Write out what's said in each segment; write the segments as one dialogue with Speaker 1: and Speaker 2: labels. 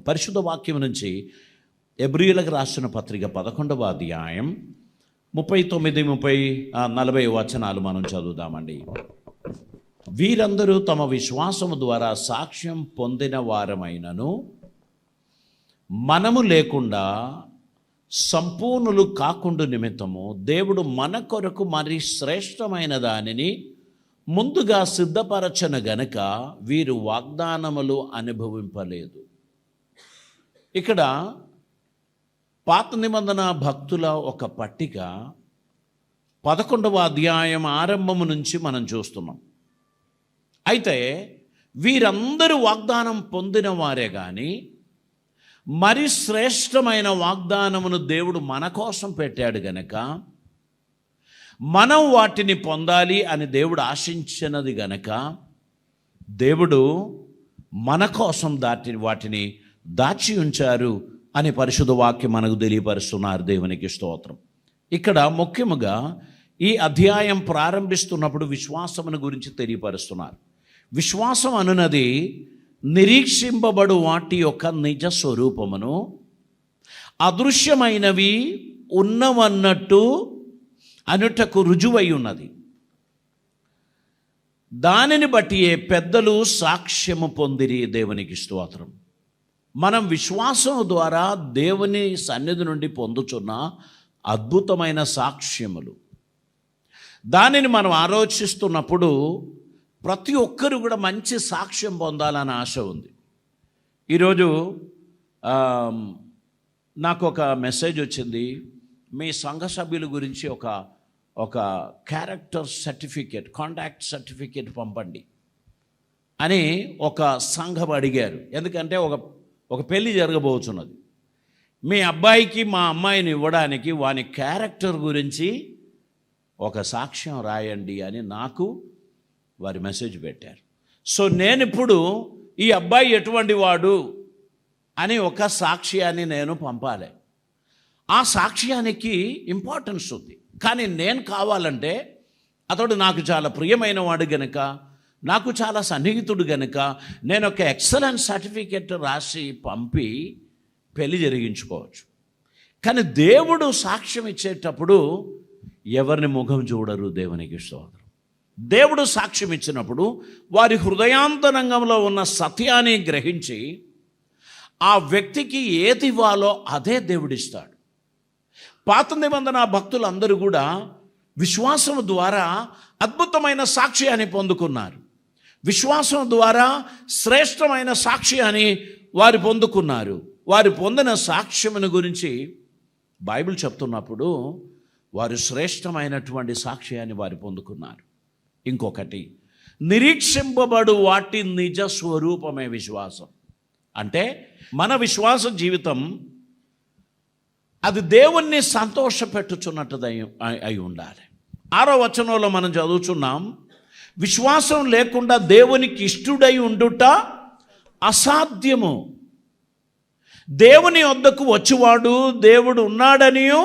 Speaker 1: పరిశుద్ధ వాక్యం నుంచి హెబ్రీయులకు రాసిన పత్రిక 11వ అధ్యాయం 39-40 వచనాలు మనం చదువుదామండి. వీరందరూ తమ విశ్వాసము ద్వారా సాక్ష్యం పొందిన వారమైనను మనము లేకుండా సంపూర్ణులు కాకుండా నిమిత్తము దేవుడు మన కొరకు మరి శ్రేష్టమైన దానిని ముందుగా సిద్ధపరచను గనుక వీరు వాగ్దానములు అనుభవింపలేదు. ఇక్కడ పాత నిబంధన భక్తుల ఒక పట్టిక 11వ అధ్యాయం ఆరంభము నుంచి మనం చూస్తున్నాం. అయితే వీరందరూ వాగ్దానం పొందిన వారే కానీ మరి శ్రేష్టమైన వాగ్దానమును దేవుడు మన కోసం పెట్టాడు గనక మనం వాటిని పొందాలి అని దేవుడు ఆశించినది గనక దేవుడు మన కోసం వాటిని దాచి ఉంచారు అని పరిశుద్ధ వాక్యం మనకు తెలియపరుస్తున్నారు. దేవునికి స్తోత్రం. ఇక్కడ ముఖ్యముగా ఈ అధ్యాయం ప్రారంభిస్తున్నప్పుడు విశ్వాసమును గురించి తెలియపరుస్తున్నారు. విశ్వాసం అనున్నది నిరీక్షింపబడు వాటి యొక్క నిజ స్వరూపమును అదృశ్యమైనవి ఉన్నవన్నట్టు అనుటకు రుజువై ఉన్నది. దానిని బట్టి పెద్దలు సాక్ష్యము పొందిరి. దేవునికి స్తోత్రం. మనం విశ్వాసం ద్వారా దేవుని సన్నిధి నుండి పొందుచున్న అద్భుతమైన సాక్ష్యములు, దానిని మనం ఆలోచిస్తున్నప్పుడు ప్రతి ఒక్కరు కూడా మంచి సాక్ష్యం పొందాలని ఆశ ఉంది. ఈరోజు నాకు ఒక మెసేజ్ వచ్చింది, మీ సంఘ సభ్యుల గురించి ఒక క్యారెక్టర్ సర్టిఫికేట్, కాంటాక్ట్ సర్టిఫికేట్ పంపండి అని ఒక సంఘం అడిగారు. ఎందుకంటే ఒక పెళ్ళి జరగబోతున్నది. మీ అబ్బాయికి మా అమ్మాయిని ఇవ్వడానికి వాని క్యారెక్టర్ గురించి ఒక సాక్ష్యం రాయండి అని నాకు వారి మెసేజ్ పెట్టారు. సో నేను ఇప్పుడు ఈ అబ్బాయి ఎటువంటి వాడు అని ఒక సాక్ష్యాన్ని నేను పంపాలి. ఆ సాక్ష్యానికి ఇంపార్టెన్స్ ఉంది. కానీ నేను కావాలంటే అతడు నాకు చాలా ప్రియమైన వాడు గనుక, నాకు చాలా సన్నిహితుడు గనుక నేను ఒక ఎక్సలెంట్ సర్టిఫికెట్ రాసి పంపి పెళ్లి జరిగించుకోవచ్చు. కానీ దేవుడు సాక్ష్యం ఇచ్చేటప్పుడు ఎవరిని ముఖం చూడరు. దేవునికి స్తోత్రం. దేవుడు సాక్ష్యం ఇచ్చినప్పుడు వారి హృదయాంతరంగంలో ఉన్న సత్యాన్ని గ్రహించి ఆ వ్యక్తికి ఏది ఇవ్వాలో అదే దేవుడిస్తాడు. పాత నిబంధన భక్తులందరూ కూడా విశ్వాసం ద్వారా అద్భుతమైన సాక్ష్యాన్ని పొందుకున్నారు. విశ్వాసం ద్వారా శ్రేష్టమైన సాక్ష్యాన్ని వారు పొందుకున్నారు. వారు పొందిన సాక్ష్యమును గురించి బైబిల్ చెప్తున్నప్పుడు వారు శ్రేష్టమైనటువంటి సాక్ష్యాన్ని వారు పొందుకున్నారు. ఇంకొకటి, నిరీక్షింపబడు వాటి నిజ స్వరూపమే విశ్వాసం. అంటే మన విశ్వాస జీవితం అది దేవుణ్ణి సంతోషపెట్టుచున్నట్టుది అయి ఉండాలి. 6వ వచనంలో మనం చదువుచున్నాం, విశ్వాసం లేకుండా దేవునికి ఇష్టుడై ఉండుట అసాధ్యము. దేవుని వద్దకు వచ్చువాడు దేవుడు ఉన్నాడనియు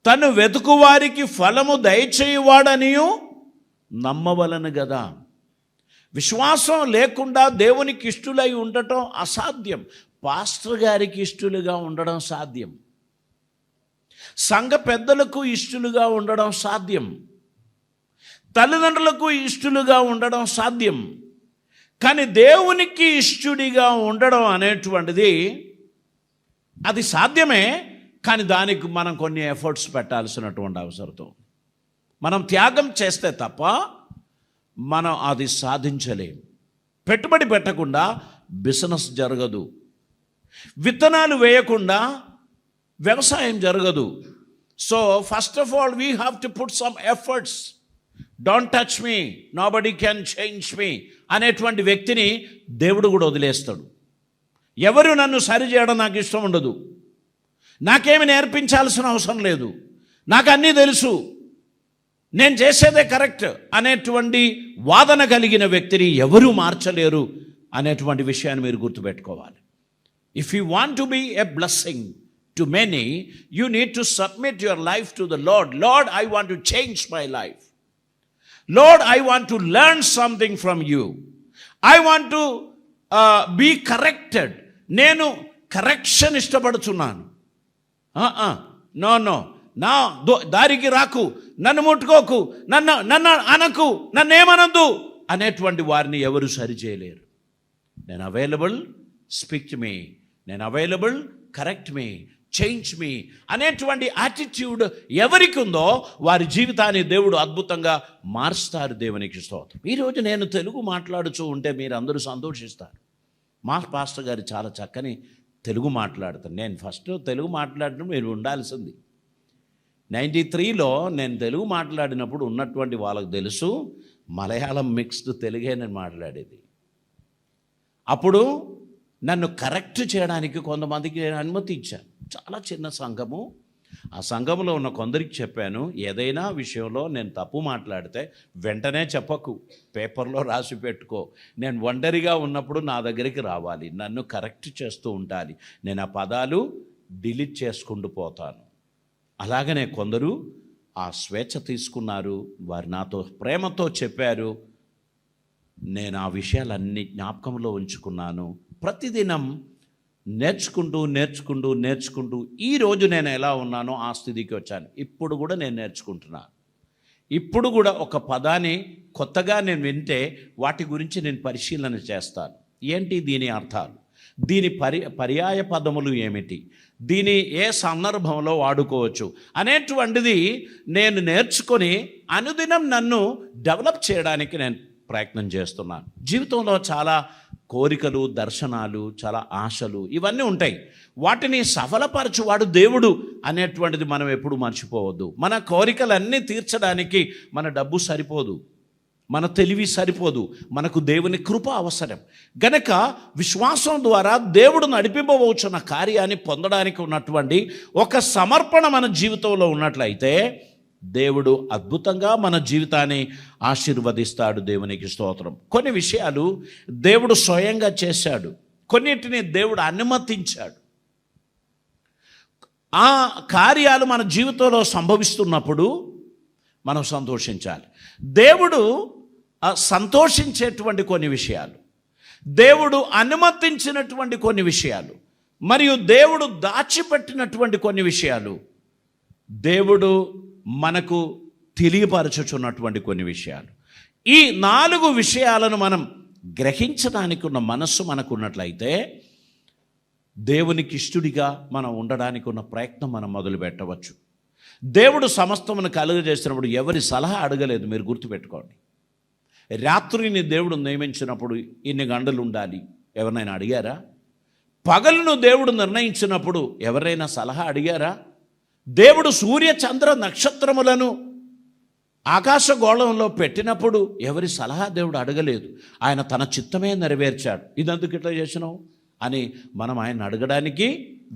Speaker 1: తను వెతుకువారికి ఫలము దయచేయువాడనియు నమ్మవలను కదా. విశ్వాసం లేకుండా దేవునికి ఇష్టులై ఉండటం అసాధ్యం. పాస్టర్ గారికి ఇష్టులుగా ఉండడం సాధ్యం, సంఘ పెద్దలకు ఇష్టులుగా ఉండడం సాధ్యం, తల్లిదండ్రులకు ఇష్టులుగా ఉండడం సాధ్యం. కానీ దేవునికి ఇష్టుడిగా ఉండడం అనేటువంటిది అది సాధ్యమే. కానీ దానికి మనం కొన్ని ఎఫర్ట్స్ పెట్టాల్సినటువంటి అవసరంతో మనం త్యాగం చేస్తే తప్ప మనం అది సాధించలేం. పెట్టుబడి పెట్టకుండా బిజినెస్ జరగదు. విత్తనాలు వేయకుండా వ్యవసాయం జరగదు. So first of all we have to put some efforts. Don't touch me, nobody can change me అనేటువంటి వ్యక్తిని దేవుడు కూడా వదిలేస్తాడు. ఎవరు నన్ను సరి చేయడం నాకు ఇష్టం ఉండదు, నాకేమి నేర్పించాల్సిన అవసరం లేదు, నాకు అన్నీ తెలుసు, నేను చేసేదే కరెక్ట్ అనేటువంటి వాదన కలిగిన వ్యక్తిని ఎవరూ మార్చలేరు అనేటువంటి విషయాన్ని మీరు గుర్తుపెట్టుకోవాలి. If you want to be a blessing to many, you need to submit your life to the lord. Lord, I want to change my life. Lord, I want to learn something from you. I want to be corrected. నేను correction ఇష్టపడుతున్నాను. No no, నా దారికి రాకు, నన్ను ముట్టుకోకు, నన్ను అనకు, నన్నేమనద్దు అనేటువంటి వారిని ఎవరు సరిచేయలేరు. నేను అవైలబుల్, స్పీక్ టు మీ, నేను అవైలబుల్, కరెక్ట్ మీ, చేంజ్ మీ అనేటువంటి యాటిట్యూడ్ ఎవరికి ఉందో వారి జీవితాన్ని దేవుడు అద్భుతంగా మారుస్తారు. దేవునికి స్తోత్రం. ఈరోజు నేను తెలుగు మాట్లాడుతూ ఉంటే మీరు అందరూ సంతోషిస్తారు. మా పాస్టర్ గారు చాలా చక్కని తెలుగు మాట్లాడతారు. నేను ఫస్ట్ తెలుగు మాట్లాడడం మీరు ఉండాల్సింది. 93లో నేను తెలుగు మాట్లాడినప్పుడు ఉన్నటువంటి వాళ్ళకు తెలుసు, మలయాళం మిక్స్డ్ తెలుగే నేను మాట్లాడేది. అప్పుడు నన్ను కరెక్ట్ చేయడానికి కొంతమందికి నేను అనుమతి ఇచ్చాను. చాలా చిన్న సంఘము. ఆ సంఘంలో ఉన్న కొందరికి చెప్పాను, ఏదైనా విషయంలో నేను తప్పు మాట్లాడితే వెంటనే చెప్పకు, పేపర్లో రాసి పెట్టుకో. నేను ఒంటరిగా ఉన్నప్పుడు నా దగ్గరికి రావాలి, నన్ను కరెక్ట్ చేస్తూ ఉండాలి. నేను ఆ పదాలు డిలీట్ చేసుకుంటూ పోతాను. అలాగనే కొందరు ఆ స్వేచ్ఛ తీసుకున్నారు. వారు నాతో ప్రేమతో చెప్పారు. నేను ఆ విషయాలన్నీ జ్ఞాపకంలో ఉంచుకున్నాను. ప్రతిదినం నేర్చుకుంటూ ఈరోజు నేను ఎలా ఉన్నానో ఆ స్థితికి వచ్చాను. ఇప్పుడు కూడా నేను నేర్చుకుంటున్నాను. ఇప్పుడు కూడా ఒక పదాన్ని కొత్తగా నేను వింటే వాటి గురించి నేను పరిశీలన చేస్తాను. ఏంటి దీని అర్థాలు, దీని పర్యాయ పదములు ఏమిటి, దీని ఏ సందర్భంలో వాడుకోవచ్చు అనేటువంటిది నేను నేర్చుకొని అనుదినం నన్ను డెవలప్ చేయడానికి నేను ప్రయత్నం చేస్తున్నాను. జీవితంలో చాలా కోరికలు, దర్శనాలు, చాలా ఆశలు ఇవన్నీ ఉంటాయి. వాటిని సఫలపరచువాడు దేవుడు అనేటువంటిది మనం ఎప్పుడు మర్చిపోవద్దు. మన కోరికలన్నీ తీర్చడానికి మన డబ్బు సరిపోదు, మన తెలివి సరిపోదు, మనకు దేవుని కృప అవసరం. గనక విశ్వాసం ద్వారా దేవుడు నడిపింపవచ్చున్న కార్యాన్ని పొందడానికి ఉన్నటువంటి ఒక సమర్పణ మన జీవితంలో ఉన్నట్లయితే దేవుడు అద్భుతంగా మన జీవితాన్ని ఆశీర్వదిస్తాడు. దేవునికి స్తోత్రం. కొన్ని విషయాలు దేవుడు స్వయంగా చేశాడు, కొన్నిటిని దేవుడు అనుమతించాడు. ఆ కార్యాలు మన జీవితంలో సంభవిస్తున్నప్పుడు మనం సంతోషించాలి. దేవుడు సంతోషించేటువంటి కొన్ని విషయాలు, దేవుడు అనుమతించినటువంటి కొన్ని విషయాలు, మరియు దేవుడు దాచిపెట్టినటువంటి కొన్ని విషయాలు, దేవుడు మనకు తెలియపరచుచున్నటువంటి కొన్ని విషయాలు. ఈ 4 విషయాలను మనం గ్రహించడానికి ఉన్న మనస్సు మనకు ఉన్నట్లయితే దేవునికి ఇష్టడిగా మనం ఉండడానికి ఉన్న ప్రయత్నం మనం మొదలు పెట్టవచ్చు. దేవుడు సమస్తమును కలుగజేసినప్పుడు ఎవరి సలహా అడగలేదు. మీరు గుర్తుపెట్టుకోండి. రాత్రిని దేవుడు నియమించినప్పుడు ఇన్ని గంటలు ఉండాలి, ఎవరినైనా అడిగారా? పగలును దేవుడు నిర్ణయించినప్పుడు ఎవరైనా సలహా అడిగారా? దేవుడు సూర్య చంద్ర నక్షత్రములను ఆకాశగోళంలో పెట్టినప్పుడు ఎవరి సలహా దేవుడు అడగలేదు. ఆయన తన చిత్తమే నెరవేర్చాడు. ఇదందుకు ఇట్లా చేసినావు అని మనం ఆయన అడగడానికి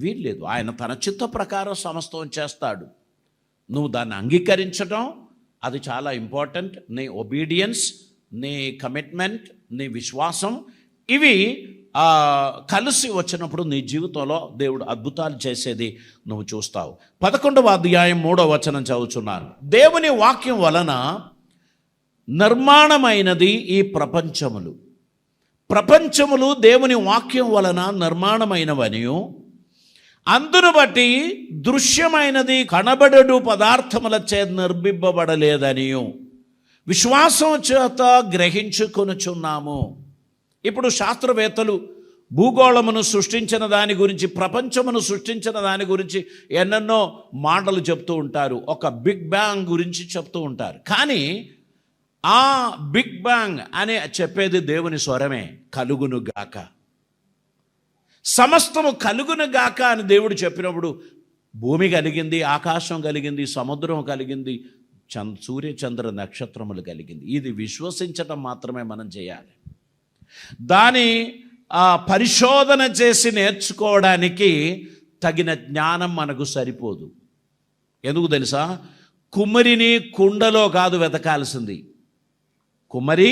Speaker 1: వీల్లేదు. ఆయన తన చిత్త ప్రకారం సమస్తం చేస్తాడు. నువ్వు దాన్ని అంగీకరించడం అది చాలా ఇంపార్టెంట్. నీ ఒబీడియన్స్, నీ కమిట్మెంట్, నీ విశ్వాసం ఇవి కలిసి వచ్చినప్పుడు నీ జీవితంలో దేవుడు అద్భుతాలు చేసేది నువ్వు చూస్తావు. 11వ అధ్యాయం 3వ వచనం చదువుతున్నాను. దేవుని వాక్యం వలన నిర్మాణమైనది ఈ ప్రపంచములు దేవుని వాక్యం వలన నిర్మాణమైనవనియు, అందును బట్టి దృశ్యమైనది కనబడడు పదార్థములచే నిర్మింపబడలేదనియు విశ్వాసం చేత గ్రహించుకొనుచున్నాము. ఇప్పుడు శాస్త్రవేత్తలు భూగోళమును సృష్టించిన దాని గురించి, ప్రపంచమును సృష్టించిన దాని గురించి ఎన్నెన్నో మాటలు చెప్తూ ఉంటారు. ఒక బిగ్ బ్యాంగ్ గురించి చెప్తూ ఉంటారు. కానీ ఆ బిగ్ బ్యాంగ్ అని చెప్పేది దేవుని స్వరమే. కలుగును గాక, సమస్తము కలుగును గాక అని దేవుడు చెప్పినప్పుడు భూమి కలిగింది, ఆకాశం కలిగింది, సముద్రం కలిగింది, సూర్య చంద్ర నక్షత్రములు కలిగింది. ఇది విశ్వసించటం మాత్రమే మనం చేయాలి. దాని పరిశోధన చేసి నేర్చుకోవడానికి తగిన జ్ఞానం మనకు సరిపోదు. ఎందుకు తెలుసా? కుమ్మరిని కుండలో కాదు వెతకాల్సింది, కుమ్మరి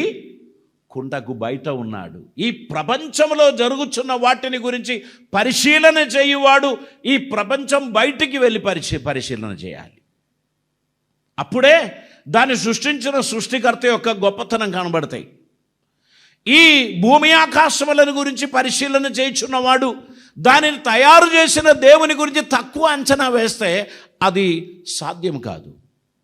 Speaker 1: కుండకు బయట ఉన్నాడు. ఈ ప్రపంచంలో జరుగుతున్న వాటిని గురించి పరిశీలన చేయువాడు ఈ ప్రపంచం బయటికి వెళ్ళి పరిశీలన చేయాలి. అప్పుడే దాన్ని సృష్టించిన సృష్టికర్త యొక్క గొప్పతనం కనబడతాయి. ఈ భూమి ఆకాశములను గురించి పరిశీలన చేయుచున్నవాడు దానిని తయారు చేసిన దేవుని గురించి తక్కువ అంచనా వేస్తే అది సాధ్యం కాదు.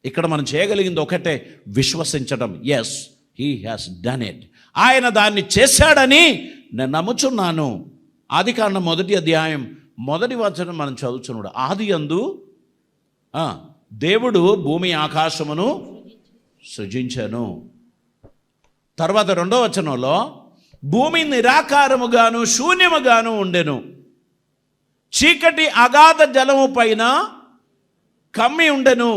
Speaker 1: ఇక్కడ మనం చేయగలిగింది ఒకటే, విశ్వసించడం. Yes, he has done it. ఆయన దాన్ని చేశాడని నేను నమ్ముచున్నాను. ఆదికాండం 1వ అధ్యాయం 1వ వచనం మనం చదువుచున్నాడు. ఆదియందు దేవుడు భూమి ఆకాశమును సృజించెను. తర్వాత 2వ వచనంలో భూమి నిరాకారముగాను శూన్యముగాను ఉండెను, చీకటి అగాధ జలము పైన కమ్మి ఉండెను,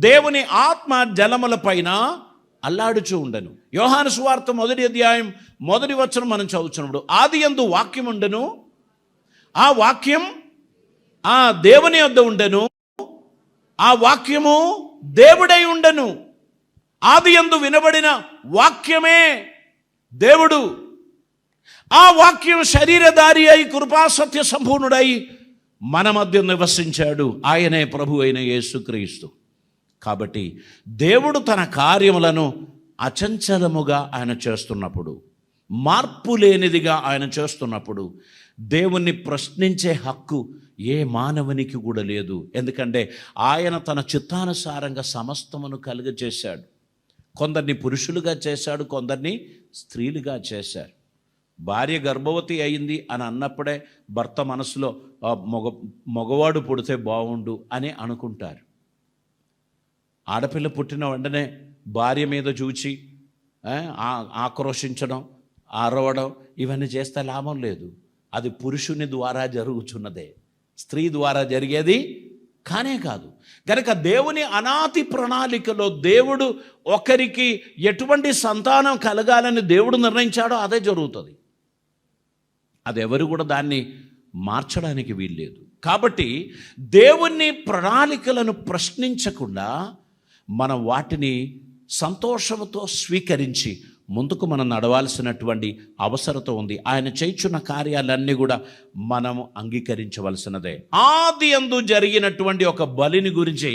Speaker 1: దేవుని ఆత్మ జలముల పైన అల్లాడుచూ ఉండెను. యోహాను సువార్త 1వ అధ్యాయం 1వ వచనం మనం చదువుతున్నప్పుడు ఆదియందు వాక్యం ఉండెను, ఆ వాక్యం దేవుని యొద్ద ఉండెను, ఆ వాక్యము దేవుడై ఉండెను. ఆదియందు వినబడిన వాక్యమే దేవుడు. ఆ వాక్యం శరీరధారి అయి కృపాసత్య సంపూర్ణుడై మన మధ్య నివసించాడు. ఆయనే ప్రభు అయిన యేసుక్రీస్తు. కాబట్టి దేవుడు తన కార్యములను అచంచలముగా ఆయన చేస్తున్నప్పుడు, మార్పు లేనిదిగా ఆయన చేస్తున్నప్పుడు, దేవుణ్ణి ప్రశ్నించే హక్కు ఏ మానవునికి కూడా లేదు. ఎందుకంటే ఆయన తన చిత్తానుసారంగా సమస్తమును కలుగజేశాడు. కొందరిని పురుషులుగా చేశాడు, కొందరిని స్త్రీలుగా చేశారు. భార్య గర్భవతి అయింది అని అన్నప్పుడే భర్త మనసులో మగవాడు పుడితే బాగుండు అని అనుకుంటారు. ఆడపిల్ల పుట్టిన వెంటనే భార్య మీద చూచి ఆక్రోషించడం, అరవడం ఇవన్నీ చేస్తే లాభం లేదు. అది పురుషుని ద్వారా జరుగుతున్నదే, స్త్రీ ద్వారా జరిగేది కానే కాదు. కనుక దేవుని అనాది ప్రణాళికలో దేవుడు ఒకరికి ఎటువంటి సంతానం కలగాలని దేవుడు నిర్ణయించాడో అదే జరుగుతుంది. అది ఎవరు కూడా దాన్ని మార్చడానికి వీల్లేదు. కాబట్టి దేవుని ప్రణాళికలను ప్రశ్నించకుండా మనం వాటిని సంతోషంతో స్వీకరించి ముందుకు మనం నడవాల్సినటువంటి అవసరత ఉంది. ఆయన చేయుచున్న కార్యాలన్నీ కూడా మనము అంగీకరించవలసినదే. ఆదియందు జరిగినటువంటి ఒక బలిని గురించి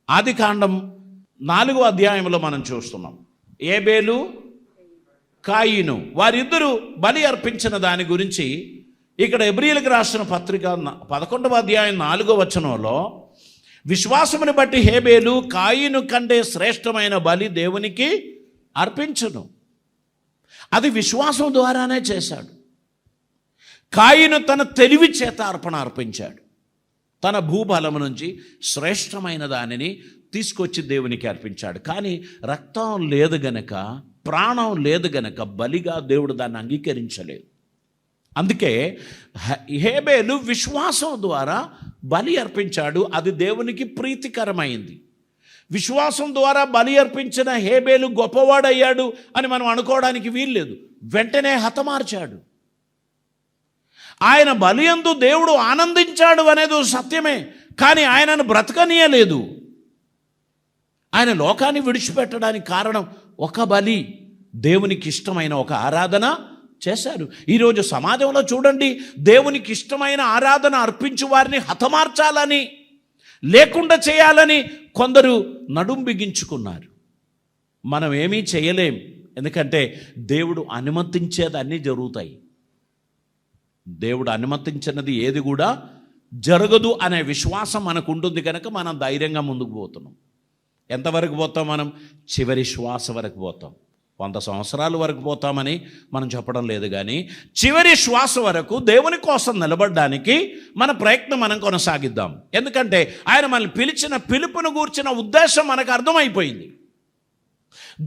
Speaker 1: ఆదికాండం 4వ అధ్యాయంలో మనం చూస్తున్నాం. ఏబేలు, కాయిను వారిద్దరూ బలి అర్పించిన దాని గురించి ఇక్కడ హెబ్రీయులకు రాసిన పత్రిక 11వ అధ్యాయం 4వ వచనంలో విశ్వాసమును బట్టి హేబేలు కాయిను కంటే శ్రేష్టమైన బలి దేవునికి అర్పించును. అది విశ్వాసం ద్వారానే చేశాడు. కాయిను తన తెలివి చేత అర్పణ అర్పించాడు. తన భూబలం నుంచి శ్రేష్టమైన దానిని తీసుకొచ్చి దేవునికి అర్పించాడు. కానీ రక్తం లేదు గనక, ప్రాణం లేదు గనక బలిగా దేవుడు దాన్ని అంగీకరించలేదు. అందుకే హేబేలు విశ్వాసం ద్వారా బలి అర్పించాడు. అది దేవునికి ప్రీతికరమైంది. విశ్వాసం ద్వారా బలి అర్పించిన హేబేలు గొప్పవాడయ్యాడు అని మనం అనుకోవడానికి వీల్లేదు. వెంటనే హతమార్చాడు. ఆయన బలియందు దేవుడు ఆనందించాడు అనేది సత్యమే, కానీ ఆయనను బ్రతకనీయలేదు. ఆయన లోకాన్ని విడిచిపెట్టడానికి కారణం ఒక బలి, దేవునికి ఇష్టమైన ఒక ఆరాధన చేశారు. ఈరోజు సమాజంలో చూడండి, దేవునికి ఇష్టమైన ఆరాధన అర్పించు వారిని హతమార్చాలని, లేకుండా చేయాలని కొందరు నడుం బిగించుకున్నారు. మనం ఏమీ చేయలేం, ఎందుకంటే దేవుడు అనుమతించేది అన్నీ జరుగుతాయి. దేవుడు అనుమతించినది ఏది కూడా జరగదు అనే విశ్వాసం మనకు ఉంటుంది కనుక మనం ధైర్యంగా ముందుకు పోతున్నాం. ఎంతవరకు పోతాం? మనం చివరి శ్వాస వరకు పోతాం. 100 సంవత్సరాల వరకు పోతామని మనం చెప్పడం లేదు, కానీ చివరి శ్వాస వరకు దేవుని కోసం నిలబడడానికి మన ప్రయత్నం మనం కొనసాగిద్దాం. ఎందుకంటే ఆయన మనల్ని పిలిచిన పిలుపును గూర్చిన ఉద్దేశం మనకు అర్థమైపోయింది.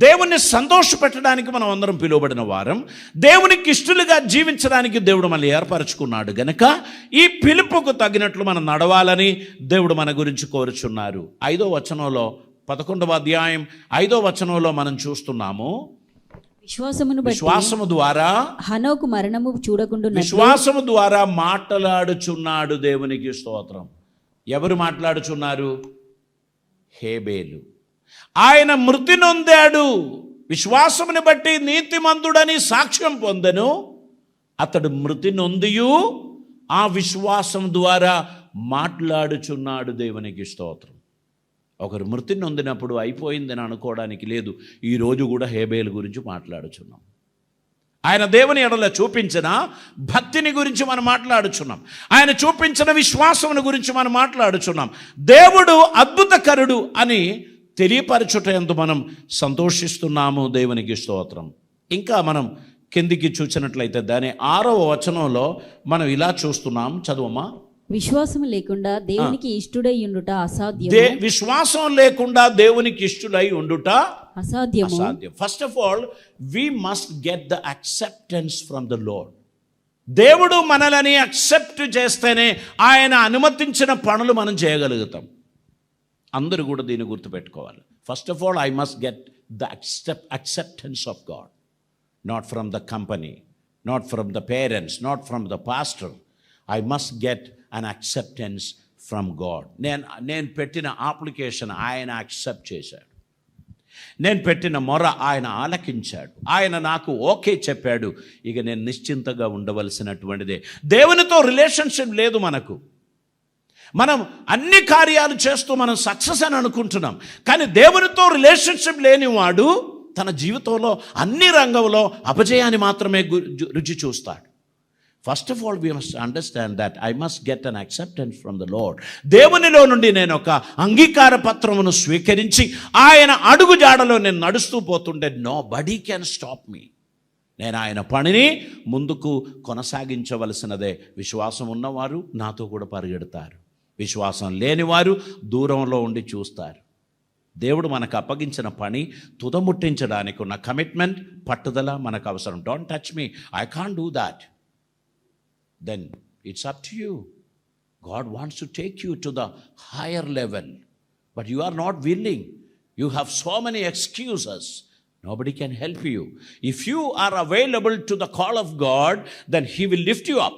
Speaker 1: దేవుణ్ణి సంతోషపెట్టడానికి మనం అందరం పిలువబడిన వారం, దేవునికి ఇష్టలుగా జీవించడానికి దేవుడు మనల్ని ఏర్పరచుకున్నాడు గనక ఈ పిలుపుకు తగినట్లు మనం నడవాలని దేవుడు మన గురించి కోరుచున్నారు. 5వ వచనంలో 11వ అధ్యాయం 5వ వచనంలో మనం చూస్తున్నాము, విశ్వాసము ద్వారా
Speaker 2: హనోకు మరణము చూడకుండా,
Speaker 1: విశ్వాసము ద్వారా మాట్లాడుచున్నాడు. దేవునికి స్తోత్రం. ఎవరు మాట్లాడుచున్నారు? హేబేలు. ఆయన మృతి నొందాడు, విశ్వాసముని బట్టి నీతిమంతుడని సాక్ష్యం పొందెను. అతడు మృతి నొందియు ఆ విశ్వాసం ద్వారా మాట్లాడుచున్నాడు. దేవునికి స్తోత్రం. ఒకరు మృతి నొందినప్పుడు అయిపోయిందని అనుకోవడానికి లేదు. ఈరోజు కూడా హేబేలు గురించి మాట్లాడుచున్నాం. ఆయన దేవుని ఎడల చూపించిన భక్తిని గురించి మనం మాట్లాడుచున్నాం. ఆయన చూపించిన విశ్వాసమును గురించి మనం మాట్లాడుచున్నాం. దేవుడు అద్భుతకరుడు అని తెలియపరచుటందు మనం సంతోషిస్తున్నాము. దేవునికి స్తోత్రం. ఇంకా మనం కిందికి చూసినట్లయితే దాని 6వ వచనంలో మనం ఇలా చూస్తున్నాం. చదువమ్మా.
Speaker 2: విశ్వాసం లేకుండా దేవునికి ఇష్టుడై ఉండుట అసాధ్యం.
Speaker 1: విశ్వాసం లేకుండా దేవునికి ఇష్టుడై ఉండుట
Speaker 2: అసాధ్యము.
Speaker 1: First of all we must get the acceptance from the lord. దేవుడు మనల్ని అక్సెప్ట్ చేస్తేనే ఆయన అనుమతించిన పనులు మనం చేయగలుగుతాం. అందరూ కూడా దీన్ని గుర్తుపెట్టుకోవాలి. First of all I must get the acceptance of God, not from the company, not from the parents, not from the pastor. I must get an acceptance from God. నేను పెట్టిన అప్లికేషన్ ఆయన యాక్సెప్ట్ చేశాడు. నేను పెట్టిన మొర ఆయన ఆలకించాడు. ఆయన నాకు ఓకే చెప్పాడు. ఇక నేను నిశ్చింతగా ఉండవలసినటువంటిదే. దేవునితో రిలేషన్షిప్ లేదు మనకు. మనం అన్ని కార్యాలు చేస్తూ మనం సక్సెస్ అని అనుకుంటున్నాం. కానీ దేవునితో రిలేషన్షిప్ లేనివాడు తన జీవితంలో అన్ని రంగంలో అపజయాన్ని మాత్రమే రుచి చూస్తాడు. First of all we must understand that I must get an acceptance from the lord. దేవునిలో నుండి నేను ఒక అంగీకార పత్రమును స్వీకరించి ఆయన అడుగు జాడలో నేను నడుస్తూ పోతుంటే nobody can stop me. నేను ఆయన పనిని ముందుకు కొనసాగించవలసినదే. విశ్వాసం ఉన్నవారు నాతో కూడా పరిగెడతారు, విశ్వాసం లేనివారు దూరంలో ఉండి చూస్తారు. దేవుడు మనకు అప్పగించిన పని తుదముట్టించడానికి ఉన్న కమిట్మెంట్, పట్టుదల మనకు అవసరం. Don't touch me, I can't do that. Then it's up to you. God wants to take you to the higher level, but you are not willing. You have so many excuses. Nobody can help you. If you are available to the call of God, then He will lift you up.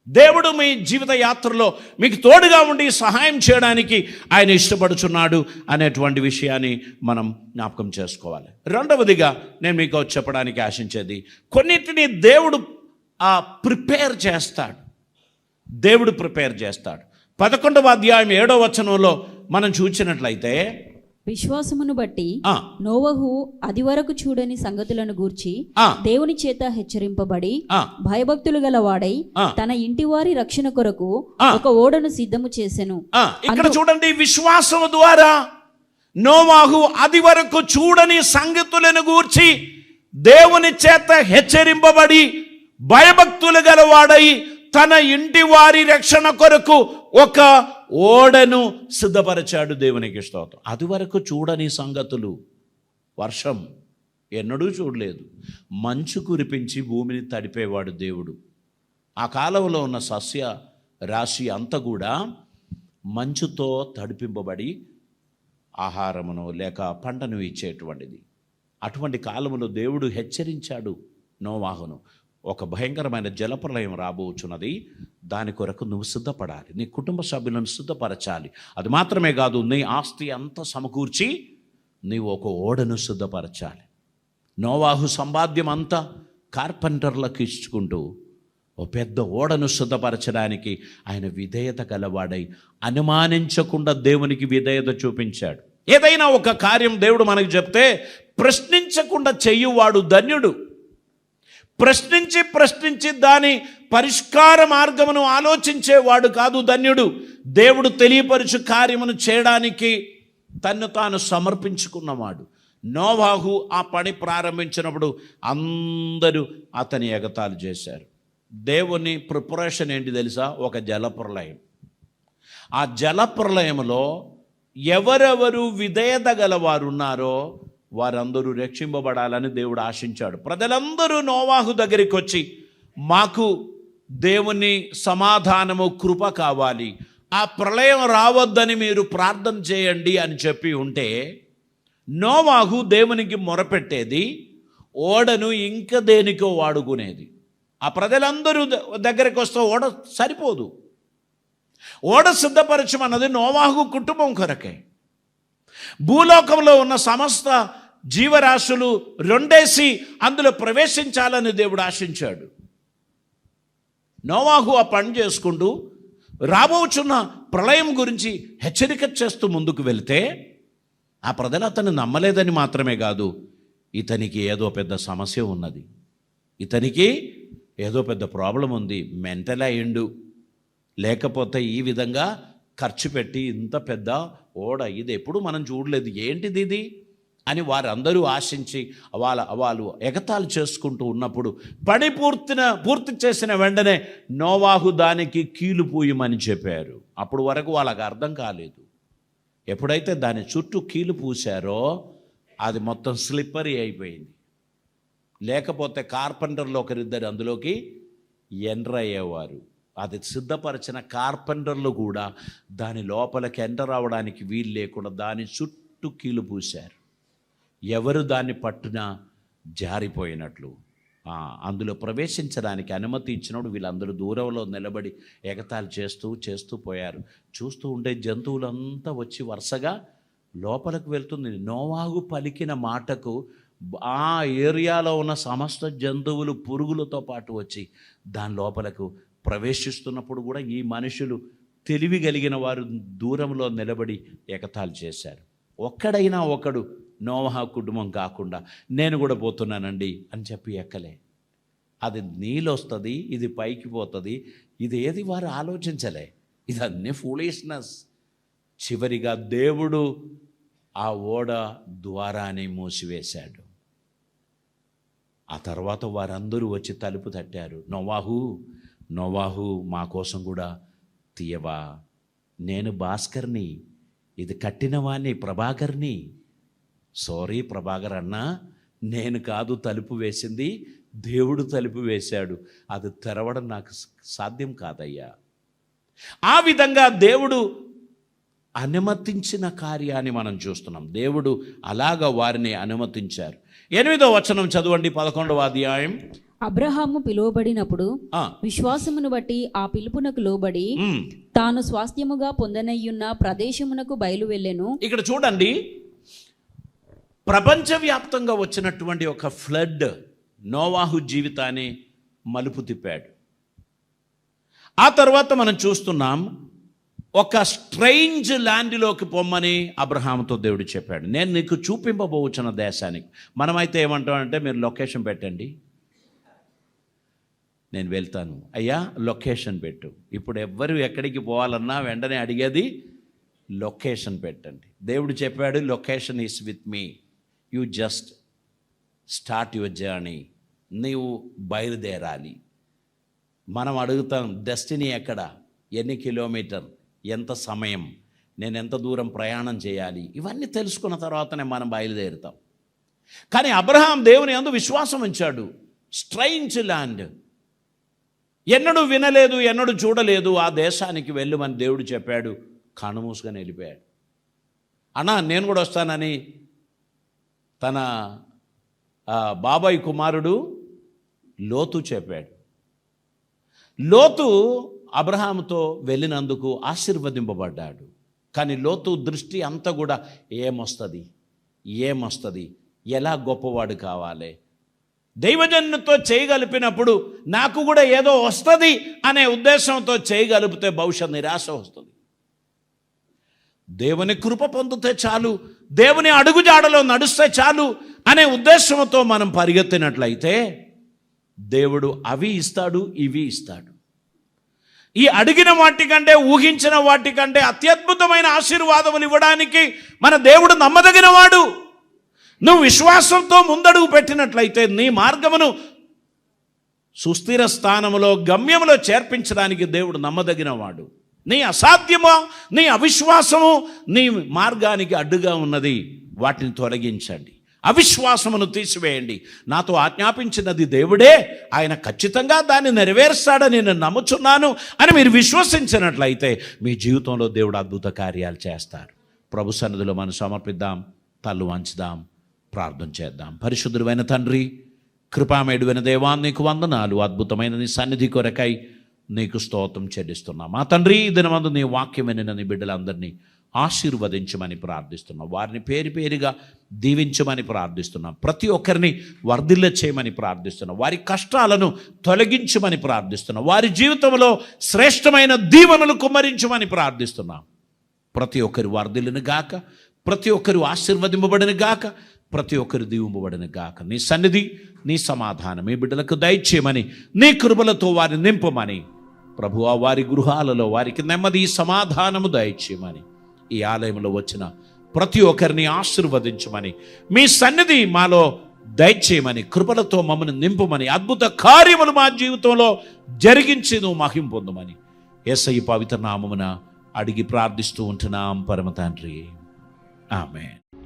Speaker 1: దేవుడు మీ జీవిత యాత్రలో మీకు తోడుగా ఉండి సహాయం చేయడానికి ఆయన ఇష్టపడుచున్నాడు అనేటువంటి విషయాన్ని మనం జ్ఞాపకం చేసుకోవాలి. రెండవదిగా నేను మీకు చెప్పడానికి ఆశించేది, కొన్నిటిని దేవుడు ప్రిపేర్ చేస్తాడు. దేవుడు ప్రిపేర్ చేస్తాడు. 11వ అధ్యాయం 7వ వచనంలో మనం చూసినట్లయితే,
Speaker 2: విశ్వాసమును బట్టి నోవహు అది వరకు చూడని సంగతులను గూర్చి దేవుని చేత హెచ్చరింపబడి భయభక్తులు గల వాడై తన ఇంటి వారి రక్షణ కొరకు ఒక ఓడను సిద్ధము చేసెను.
Speaker 1: ఇక్కడ చూడండి, విశ్వాసము ద్వారా నోవహు అది వరకు చూడని సంగతులను గూర్చి దేవుని చేత హెచ్చరింపబడి భయభక్తులు గలవాడై తన ఇంటి వారి రక్షణ కొరకు ఒక ఓడను సిద్ధపరిచాడు. దేవునికి స్తోత్రం. అది వరకు చూడని సంగతులు. వర్షం ఎన్నడూ చూడలేదు. మంచు కురిపించి భూమిని తడిపేవాడు దేవుడు. ఆ కాలంలో ఉన్న సస్య రాశి అంతా కూడా మంచుతో తడిపింపబడి ఆహారమును లేక పంటను ఇచ్చేటువంటిది. అటువంటి కాలంలో దేవుడు హెచ్చరించాడు నోవాహును, ఒక భయంకరమైన జలప్రలయం రాబోచున్నది, దాని కొరకు నువ్వు సిద్ధపడాలి, నీ కుటుంబ సభ్యులను సిద్ధపరచాలి. అది మాత్రమే కాదు, నీ ఆస్తి అంతా సమకూర్చి నీవు ఒక ఓడను సిద్ధపరచాలి. నోవాహు సంపాద్యం అంతా కార్పెంటర్లకు ఇచ్చుకుంటూ ఓ పెద్ద ఓడను సిద్ధపరచడానికి ఆయన విధేయత గలవాడై అనుమానించకుండా దేవునికి విధేయత చూపించాడు. ఏదైనా ఒక కార్యం దేవుడు మనకు చెప్తే ప్రశ్నించకుండా చెయ్యువాడు ధన్యుడు. ప్రశ్నించి దాని పరిష్కార మార్గమును ఆలోచించేవాడు కాదు ధన్యుడు. దేవుడు తెలియపరచు కార్యమును చేయడానికి తన్ను తాను సమర్పించుకున్నవాడు. నోవాహు ఆ పని ప్రారంభించినప్పుడు అందరూ అతని ఎగతాళి చేశారు. దేవుని ప్రిపరేషన్ ఏంటి తెలుసా? ఒక జలప్రలయం. ఆ జలప్రలయంలో ఎవరెవరు విధేయత గలవారు ఉన్నారో వారందరూ రక్షింపబడాలని దేవుడు ఆశించాడు. ప్రజలందరూ నోవాహు దగ్గరికి వచ్చి, మాకు దేవుని సమాధానము కృప కావాలి, ఆ ప్రళయం రావద్దని మీరు ప్రార్థన చేయండి అని చెప్పి ఉంటే, నోవాహు దేవునికి మొరపెట్టేది ఓడను ఇంకా దేనికో వాడుకునేది. ఆ ప్రజలందరూ దగ్గరికి వస్తే ఓడ సరిపోదు. ఓడ సిద్ధపరచమన్నది నోవాహు కుటుంబం కొరకే. భూలోకంలో ఉన్న సమస్త జీవరాశులు రెండేసి అందులో ప్రవేశించాలని దేవుడు ఆశించాడు. నోవాహు ఆ పని చేసుకుంటూ రాబోచున్న ప్రళయం గురించి హెచ్చరిక చేస్తూ ముందుకు వెళితే, ఆ ప్రజలు అతను నమ్మలేదని మాత్రమే కాదు, ఇతనికి ఏదో పెద్ద సమస్య ఉన్నది, ఇతనికి ఏదో పెద్ద ప్రాబ్లం ఉంది, మెంటల్ అయ్యిండు, లేకపోతే ఈ విధంగా ఖర్చు పెట్టి ఇంత పెద్ద ఓడ ఇది ఎప్పుడు మనం చూడలేదు, ఏంటిది ఇది అని వారందరూ ఆశించి వాళ్ళు ఎగతాళి చేసుకుంటూ ఉన్నప్పుడు పని పూర్తి చేసిన వెంటనే నోవాహు దానికి కీలు పూయమని చెప్పారు. అప్పుడు వరకు వాళ్ళకి అర్థం కాలేదు. ఎప్పుడైతే దాని చుట్టూ కీలు పూసారో అది మొత్తం స్లిప్పరీ అయిపోయింది. లేకపోతే కార్పెంటర్లు ఒకరిద్దరు అందులోకి ఎంటర్ అయ్యేవారు. అది సిద్ధపరిచిన కార్పెంటర్లు కూడా దాని లోపలికి ఎంటర్ అవ్వడానికి వీలు లేకుండా దాని చుట్టూ కీలు పూశారు. ఎవరు దాన్ని పట్టునా జారిపోయినట్లు. అందులో ప్రవేశించడానికి అనుమతి ఇచ్చినప్పుడు వీళ్ళందరూ దూరంలో నిలబడి ఎగతాళి చేస్తూ పోయారు. చూస్తూ ఉంటే జంతువులంతా వచ్చి వరుసగా లోపలికి వెళ్తుంది. నోవాహు పలికిన మాటకు ఆ ఏరియాలో ఉన్న సమస్త జంతువులు పురుగులతో పాటు వచ్చి దాని లోపలకు ప్రవేశిస్తున్నప్పుడు కూడా ఈ మనుషులు తెలివి కలిగిన వారు దూరంలో నిలబడి ఎగతాళి చేశారు. ఒక్కడైనా ఒకడు నోవాహు కుటుంబం కాకుండా నేను కూడా పోతున్నానండి అని చెప్పి ఎక్కలే. అది నీళ్ళొస్తుంది, ఇది పైకి పోతుంది, ఇది ఏది వారు ఆలోచించలే. ఇదన్నీ ఫూలిష్నెస్. చివరిగా దేవుడు ఆ ఓడ ద్వారాన్ని మూసివేశాడు. ఆ తర్వాత వారందరూ వచ్చి తలుపు తట్టారు. నోవాహు మా కోసం కూడా తీయవా, నేను భాస్కర్ని, ఇది కట్టినవాణ్ణి ప్రభాకర్ని. సారీ ప్రభాకర్ అన్నా, నేను కాదు తలుపు వేసింది, దేవుడు తలుపు వేశాడు, అది తెరవడం నాకు సాధ్యం కాదయ్యా. ఆ విధంగా దేవుడు అనుమతించిన కార్యాన్ని మనం చూస్తున్నాం. దేవుడు అలాగ వారిని అనుమతించారు. 8వ వచనం చదవండి, 11వ అధ్యాయం.
Speaker 2: అబ్రహాము పిలువబడినప్పుడు విశ్వాసమును బట్టి ఆ పిలుపునకు లోబడి తాను స్వాస్థ్యముగా పొందనయ్యున్న ప్రదేశమునకు బయలు వెళ్ళెను. ఇక్కడ చూడండి, ప్రపంచవ్యాప్తంగా వచ్చినటువంటి ఒక ఫ్లడ్ నోవాహు జీవితాన్ని మలుపు తిప్పాడు. ఆ తర్వాత మనం చూస్తున్నాం, ఒక స్ట్రేంజ్ ల్యాండ్లోకి పొమ్మని అబ్రహాముతో దేవుడు చెప్పాడు. నేను నీకు చూపింపబోచున్న దేశానికి. మనమైతే ఏమంటామంటే, మీరు లొకేషన్ పెట్టండి, నేను వెళ్తాను. అయ్యా లొకేషన్ పెట్టు. ఇప్పుడు ఎవ్వరు ఎక్కడికి పోవాలన్నా వెంటనే అడిగేది లొకేషన్ పెట్టండి. దేవుడు చెప్పాడు, location is with me, you just start your journey. నీవు బయలుదేరాలి. మనం అడుగుతాం, డెస్టినీ ఎక్కడ, ఎన్ని కిలోమీటర్, ఎంత సమయం, నేను ఎంత దూరం ప్రయాణం చేయాలి, ఇవన్నీ తెలుసుకున్న తర్వాతనే మనం బయలుదేరుతాం. కానీ అబ్రహాం దేవుని యందు విశ్వాసం ఉంచాడు. స్ట్రేంజ్ ల్యాండ్, ఎన్నడూ వినలేదు, ఎన్నడూ చూడలేదు, ఆ దేశానికి వెళ్ళమని దేవుడు చెప్పాడు. కన్ను మూసుకొని వెళ్ళిపోయాడు. అన్నా నేను కూడా వస్తానని తన బాబాయ్ కుమారుడు లోతు చెప్పాడు. లోతు అబ్రహాముతో వెళ్ళినందుకు ఆశీర్వదింపబడ్డాడు. కానీ లోతు దృష్టి అంతా కూడా ఏమొస్తుంది, ఎలా గొప్పవాడు కావాలి, దైవజనునితో చేయగలిపినప్పుడు నాకు కూడా ఏదో వస్తుంది అనే ఉద్దేశంతో చేయగలిపితే బహుశా నిరాశ వస్తుంది. దేవుని కృప పొందితే చాలు, దేవుని అడుగుజాడలో నడుస్తే చాలు అనే ఉద్దేశంతో మనం పరిగెత్తినట్లయితే దేవుడు అవి ఇస్తాడు, ఇవి ఇస్తాడు. ఈ అడిగిన వాటికంటే, ఊహించిన వాటికంటే అత్యద్భుతమైన ఆశీర్వాదములు ఇవ్వడానికి మన దేవుడు నమ్మదగినవాడు. నువ్వు విశ్వాసంతో ముందడుగు పెట్టినట్లయితే నీ మార్గమును సుస్థిర స్థానములో, గమ్యములో చేర్పించడానికి దేవుడు నమ్మదగినవాడు. నీ అసాధ్యమో, నీ అవిశ్వాసము నీ మార్గానికి అడ్డుగా ఉన్నది, వాటిని తొలగించండి. అవిశ్వాసమును తీసివేయండి. నాతో ఆజ్ఞాపించినది దేవుడే, ఆయన ఖచ్చితంగా దాన్ని నెరవేరుస్తాడని నేను నమ్ముచున్నాను అని మీరు విశ్వసించినట్లయితే మీ జీవితంలో దేవుడు అద్భుత కార్యాలు చేస్తారు. ప్రభు సన్నిధిలో మనం సమర్పిద్దాం, తల్లు వంచుదాం, ప్రార్థన చేద్దాం. పరిశుద్ధుడైన తండ్రి, కృపామేడువైన దేవా, నీకు వందనాలు. అద్భుతమైన నీ సన్నిధి కొరకై నీకు స్తోత్రం చెల్లిస్తున్నాం. మా తండ్రి, ఈ దినమందు నీ వాక్యమైన నీ బిడ్డలందరినీ ఆశీర్వదించమని ప్రార్థిస్తున్నాం. వారిని పేరు పేరుగా దీవించమని ప్రార్థిస్తున్నాం. ప్రతి ఒక్కరిని వర్ధిల్ల చేయమని ప్రార్థిస్తున్నాం. వారి కష్టాలను తొలగించమని ప్రార్థిస్తున్నాం. వారి జీవితంలో శ్రేష్టమైన దీవెనలు కుమ్మరించమని ప్రార్థిస్తున్నాం. ప్రతి ఒక్కరు వర్ధిల్లును గాక, ప్రతి ఒక్కరు ఆశీర్వదింపబడిన గాక, ప్రతి ఒక్కరు దీవింపబడిన గాక. నీ సన్నిధి
Speaker 1: నీ సమాధానం ఈ బిడ్డలకు దయచేయమని, నీ కృపలతో వారిని నింపమని, ప్రభువా వారి గృహాలలో వారికి నెమ్మది సమాధానము దయచేయమని, ఈ ఆలయంలో వచ్చిన ప్రతి ఒక్కరిని ఆశీర్వదించమని, మీ సన్నిధి మాలో దయచేయమని, కృపలతో మమ్మల్ని నింపమని, అద్భుత కార్యములు మా జీవితంలో జరిగించి నువ్వు మహిమ పొందమని యేసయ్య పవిత్ర నామమున అడిగి ప్రార్థిస్తూ ఉంటున్నాం పరమ తండ్రి. ఆమేన్.